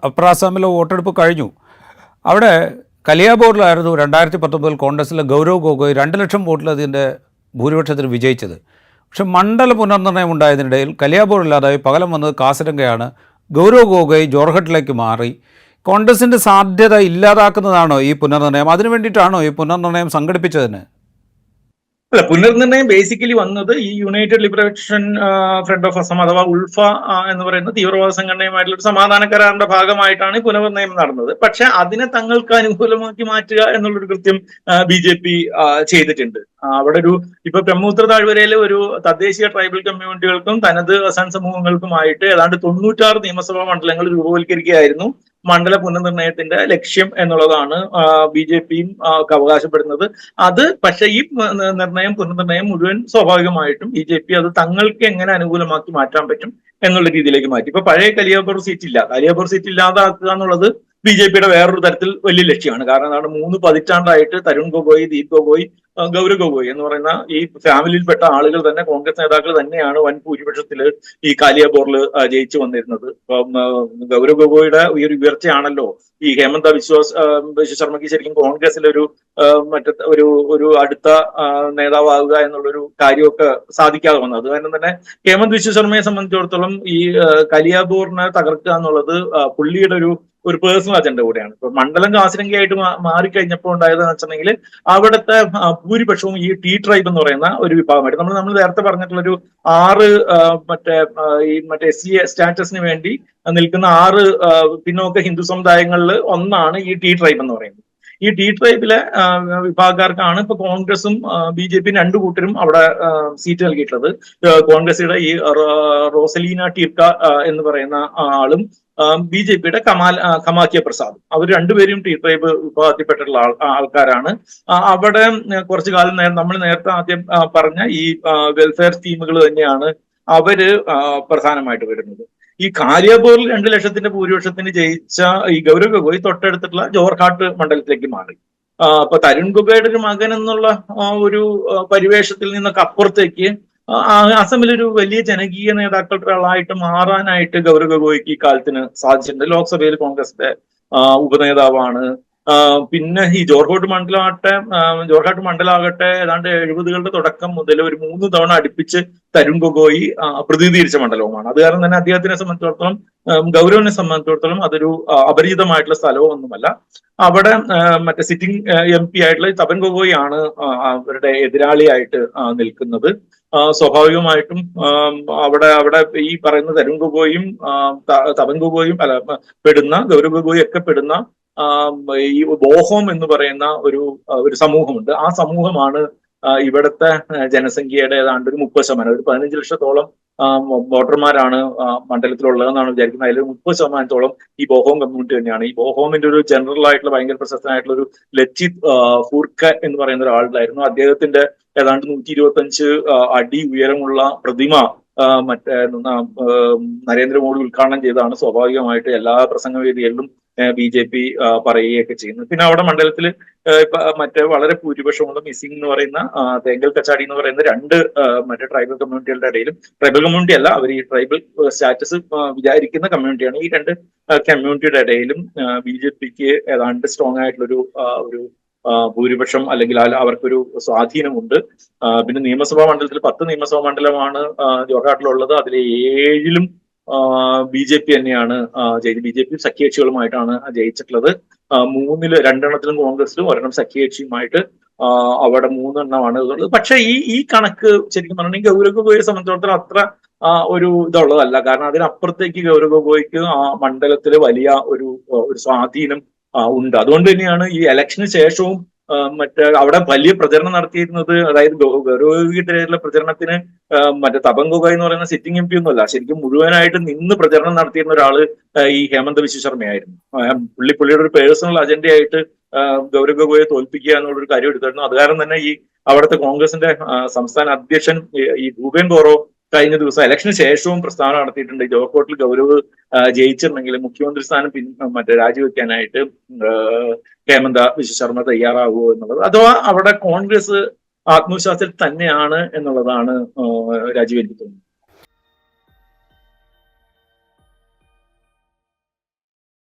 Upper ആസാമിലെ വോട്ടെടുപ്പ് കഴിഞ്ഞു. അവിടെ കലിയാബോറിലായിരുന്നു 2019 കോൺഗ്രസിലെ ഗൗരവ് ഗൊഗോയ് 2 ലക്ഷം വോട്ടിലതിൻ്റെ ഭൂരിപക്ഷത്തിന് വിജയിച്ചത്. പക്ഷെ മണ്ഡല പുനർനിർണ്ണയം ഉണ്ടായതിനിടയിൽ കലിയാബോറില്ലാതായി പകരം വന്നത് കാസിരംഗയാണ്. ഗൗരവ് ഗൊഗോയ് ജോർഹട്ടിലേക്ക് മാറി. കോൺഗ്രസിൻ്റെ സാധ്യത ഇല്ലാതാക്കുന്നതാണോ ഈ പുനർനിർണ്ണയം? അതിനു വേണ്ടിയിട്ടാണോ ഈ പുനർനിർണ്ണയം സംഘടിപ്പിച്ചതിന്? അല്ല, പുനർനിർണ്ണയം ബേസിക്കലി വന്നത് ഈ United Liberation Front of Assam അഥവാ ഉൾഫ എന്ന് പറയുന്ന തീവ്രവാദ സംഘടനയുമായിട്ടുള്ള ഒരു സമാധാന കരാറിന്റെ ഭാഗമായിട്ടാണ് ഈ പുനർനിർണ്ണയം നടന്നത്. പക്ഷെ അതിനെ തങ്ങൾക്ക് അനുകൂലമാക്കി മാറ്റുക എന്നുള്ളൊരു കൃത്യം BJP ചെയ്തിട്ടുണ്ട്. അവിടെ ഇപ്പൊ ബ്രഹ്മപുത്ര താഴ്വരയിലെ ഒരു തദ്ദേശീയ ട്രൈബൽ കമ്മ്യൂണിറ്റികൾക്കും തനത് അസാൻ സമൂഹങ്ങൾക്കുമായിട്ട് ഏതാണ്ട് 96 നിയമസഭാ മണ്ഡലങ്ങൾ രൂപവൽക്കരിക്കുകയായിരുന്നു മണ്ഡല പുനർനിർണ്ണയത്തിന്റെ ലക്ഷ്യം എന്നുള്ളതാണ് BJPയും അവകാശപ്പെടുന്നത്. അത് പക്ഷെ ഈ പുനർനിർണ്ണയം മുഴുവൻ സ്വാഭാവികമായിട്ടും BJP അത് തങ്ങൾക്ക് എങ്ങനെ അനുകൂലമാക്കി മാറ്റാൻ പറ്റും എന്നുള്ള രീതിയിലേക്ക് മാറ്റി. ഇപ്പൊ പഴയ കലിയാബോർ സീറ്റ് ഇല്ലാതാക്കുക എന്നുള്ളത് BJPയുടെ വേറൊരു തരത്തിൽ വലിയ ലക്ഷ്യമാണ്. കാരണം എന്താണ്, 3 പതിറ്റാണ്ടായിട്ട് തരുൺ ഗൊഗോയ്, ദീപ് ഗൊഗോയ്, ഗൗരവ് ഗൊഗോയ് എന്ന് പറയുന്ന ഈ ഫാമിലിയിൽപ്പെട്ട ആളുകൾ തന്നെ, കോൺഗ്രസ് നേതാക്കൾ തന്നെയാണ് വൻ ഭൂരിപക്ഷത്തിൽ ഈ കാലിയാബോറിൽ ജയിച്ചു വന്നിരുന്നത്. ഗൗരവ് ഗൊഗോയുടെ ഈ ഒരു ഉയർച്ചയാണല്ലോ ഈ ഹേമന്ത ബിശ്വ ശർമ്മയ്ക്ക് ശരിക്കും കോൺഗ്രസിലെ ഒരു അടുത്ത നേതാവാകുക എന്നുള്ളൊരു കാര്യമൊക്കെ സാധിക്കാതെ വന്നത്. അതുകാരണം തന്നെ ഹേമന്ത് ബിശ്വ ശർമ്മയെ സംബന്ധിച്ചിടത്തോളം ഈ കലിയാബോറിനെ തകർക്കുക എന്നുള്ളത് പുള്ളിയുടെ ഒരു പേഴ്സണൽ അജണ്ട കൂടെയാണ്. ഇപ്പൊ മണ്ഡലം കാസിരംഗയായിട്ട് മാറിക്കഴിഞ്ഞപ്പോൾ ഉണ്ടായതെന്ന് വെച്ചിട്ടുണ്ടെങ്കിൽ അവിടുത്തെ ഭൂരിപക്ഷവും ഈ ട്രൈബ് എന്ന് പറയുന്ന ഒരു വിഭാഗമായിട്ട് നമ്മൾ നേരത്തെ പറഞ്ഞിട്ടുള്ള ഒരു 6 മറ്റേ SC സ്റ്റാറ്റസിന് വേണ്ടി നിൽക്കുന്ന 6 പിന്നോക്ക ഹിന്ദു സമുദായങ്ങളിൽ ഒന്നാണ് ഈ ട്രൈബ് എന്ന് പറയുന്നത്. ഈ ട്രൈബിലെ വിഭാഗക്കാർക്കാണ് ഇപ്പൊ കോൺഗ്രസും BJPയും 2 കൂട്ടരും അവിടെ സീറ്റ് നൽകിയിട്ടുള്ളത്. കോൺഗ്രസിയുടെ ഈ റോസലീന ടീർക്ക എന്ന് പറയുന്ന ആളും BJPയുടെ ഖമാക്കിയ പ്രസാദ്, അവർ രണ്ടുപേരും ട്രൈബ് വിഭാഗത്തിൽപ്പെട്ടിട്ടുള്ള ആൾക്കാരാണ്. അവിടെ കുറച്ചു കാലം നമ്മൾ നേരത്തെ ആദ്യം പറഞ്ഞ ഈ വെൽഫെയർ സ്കീമുകൾ തന്നെയാണ് അവര് പ്രധാനമായിട്ട് വരുന്നത്. ഈ കാലിയാബോറിൽ 2 ലക്ഷത്തിന്റെ ഭൂരിപക്ഷത്തിന് ജയിച്ച ഈ ഗൗരവ് ഗൊഗോയ് തൊട്ടടുത്തുള്ള ജോർഹാട്ട് മണ്ഡലത്തിലേക്ക് മാറി. അപ്പൊ തരുൺ ഗൊഗോയുടെ ഒരു മകൻ എന്നുള്ള ഒരു പരിവേഷത്തിൽ നിന്നൊക്കെ അപ്പുറത്തേക്ക് അസമിലൊരു വലിയ ജനകീയ നേതാക്കളുടെ ഒരാളായിട്ട് മാറാനായിട്ട് ഗൗരവ് ഗൊഗോയ്ക്ക് ഈ കാലത്തിന് സാധിച്ചിട്ടുണ്ട്. ലോക്സഭയിൽ കോൺഗ്രസിന്റെ ഉപനേതാവാണ്. പിന്നെ ഈ ജോർഹാട്ട് മണ്ഡലമാകട്ടെ ഏതാണ്ട് 70കളുടെ തുടക്കം മുതൽ ഒരു 3 തവണ അടുപ്പിച്ച് തരുൺ ഗൊഗോയ് പ്രതിനിധീകരിച്ച മണ്ഡലവുമാണ്. അത് കാരണം തന്നെ അദ്ദേഹത്തിനെ സംബന്ധിച്ചിടത്തോളം, ഗൗരവിനെ സംബന്ധിച്ചിടത്തോളം അതൊരു അപരിചിതമായിട്ടുള്ള സ്ഥലവും ഒന്നുമല്ല. അവിടെ മറ്റേ സിറ്റിംഗ് MP ആയിട്ടുള്ള തപൻ ഗൊഗോയ് ആണ് അവരുടെ എതിരാളിയായിട്ട് നിൽക്കുന്നത്. സ്വാഭാവികമായിട്ടും അവിടെ ഈ പറയുന്ന തരുൺ ഗൊഗോയും തപൻ ഗൊഗോയും പെടുന്ന, ഗൗരവ് ഗൊഗോയും ഒക്കെ പെടുന്ന ഈ ബോഹോം എന്ന് പറയുന്ന ഒരു സമൂഹമുണ്ട്. ആ സമൂഹമാണ് ഇവിടുത്തെ ജനസംഖ്യയുടെ ഏതാണ്ട് ഒരു 30%, ഒരു 15 ലക്ഷത്തോളം വോട്ടർമാരാണ് മണ്ഡലത്തിലുള്ളതെന്നാണ് വിചാരിക്കുന്നത്. അതിൽ 30% ഈ ബോഹോം കമ്മ്യൂണിറ്റി തന്നെയാണ്. ഈ ബോഹോമിന്റെ ഒരു ജനറൽ ആയിട്ടുള്ള ഭയങ്കര പ്രശസ്തനായിട്ടുള്ള ഒരു ലച്ചിത് ഫൂർക്ക എന്ന് പറയുന്ന ഒരാളുണ്ടായിരുന്നു. അദ്ദേഹത്തിന്റെ ഏതാണ്ട് 125 അടി ഉയരമുള്ള പ്രതിമ നരേന്ദ്രമോദി ഉദ്ഘാടനം ചെയ്തതാണ്. സ്വാഭാവികമായിട്ട് എല്ലാ പ്രസംഗവേദികളിലും BJP പറയുകയൊക്കെ ചെയ്യുന്നത്. പിന്നെ അവിടെ മണ്ഡലത്തിൽ വളരെ ഭൂരിപക്ഷമുള്ള മിസ്സിംഗ് എന്ന് പറയുന്ന തേങ്കൽ കച്ചാടി എന്ന് പറയുന്ന 2 ട്രൈബൽ കമ്മ്യൂണിറ്റികളുടെ ഇടയിലും, ട്രൈബൽ കമ്മ്യൂണിറ്റി അല്ല, അവർ ഈ ട്രൈബൽ സ്റ്റാറ്റസ് വിചാരിക്കുന്ന കമ്മ്യൂണിറ്റിയാണ്, ഈ 2 കമ്മ്യൂണിറ്റിയുടെ ഇടയിലും BJPക്ക് ഏതാണ്ട് സ്ട്രോങ് ആയിട്ടുള്ളൊരു ഭൂരിപക്ഷം അല്ലെങ്കിൽ അവർക്കൊരു സ്വാധീനമുണ്ട്. പിന്നെ നിയമസഭാ മണ്ഡലത്തിൽ 10 നിയമസഭാ മണ്ഡലമാണ് ജോർഹാട്ടിലുള്ളത്. അതിൽ 7ലും BJP തന്നെയാണ് BJP സഖ്യകക്ഷികളുമായിട്ടാണ് ജയിച്ചിട്ടുള്ളത്. 3-ൽ 2 കോൺഗ്രസിലും 1 സഖ്യകക്ഷിയുമായിട്ട് അവിടെ 3 ഉള്ളത്. പക്ഷെ ഈ കണക്ക് ശരിക്കും പറഞ്ഞാൽ ഗൗരവ് ഗൊഗോയെ സംബന്ധിച്ചിടത്തോളം അത്ര ഒരു ഇതുള്ളതല്ല. കാരണം അതിനപ്പുറത്തേക്ക് ഗൗരവ് ഗൊഗോയ്ക്ക് ആ മണ്ഡലത്തിൽ വലിയ ഒരു സ്വാധീനം ഉണ്ട്. അതുകൊണ്ട് തന്നെയാണ് ഈ ഇലക്ഷന് ശേഷവും അവിടെ വലിയ പ്രചരണം നടത്തിയിരുന്നത്. അതായത് ഗൗരവഗീതിയിലുള്ള പ്രചരണത്തിന് തപൻ ഗൊഗോയ് എന്ന് പറയുന്ന സിറ്റിംഗ് MP ഒന്നുമല്ല, ശരിക്കും മുഴുവനായിട്ട് നിന്ന് പ്രചരണം നടത്തിയിരുന്ന ഒരാള് ഈ ഹേമന്ത് ബിശ്വ ശർമ്മയായിരുന്നു. പുള്ളിയുടെ ഒരു പേഴ്സണൽ അജണ്ടയായിട്ട് ഗൗരവ് ഗൊഗോയെ തോൽപ്പിക്കുക എന്നുള്ളൊരു കാര്യം എടുത്തിരുന്നു. അത് കാരണം തന്നെ ഈ അവിടുത്തെ കോൺഗ്രസിന്റെ സംസ്ഥാന അധ്യക്ഷൻ ഈ ഭൂപേൻ ബോറോ കഴിഞ്ഞ ദിവസം ഇലക്ഷന് ശേഷവും പ്രസ്താവന നടത്തിയിട്ടുണ്ട്. ജോർക്കോട്ടിൽ ഗൗരവ് ജയിച്ചിട്ടുണ്ടെങ്കിൽ മുഖ്യമന്ത്രി സ്ഥാനം രാജിവെക്കാനായിട്ട് ഹേമന്ത ബിശ്വ ശർമ്മ തയ്യാറാകുമോ എന്നുള്ളത്, അഥവാ അവിടെ കോൺഗ്രസ് ആത്മവിശ്വാസത്തിൽ തന്നെയാണ് എന്നുള്ളതാണ് രാജീവ് എനിക്ക് തോന്നുന്നത്.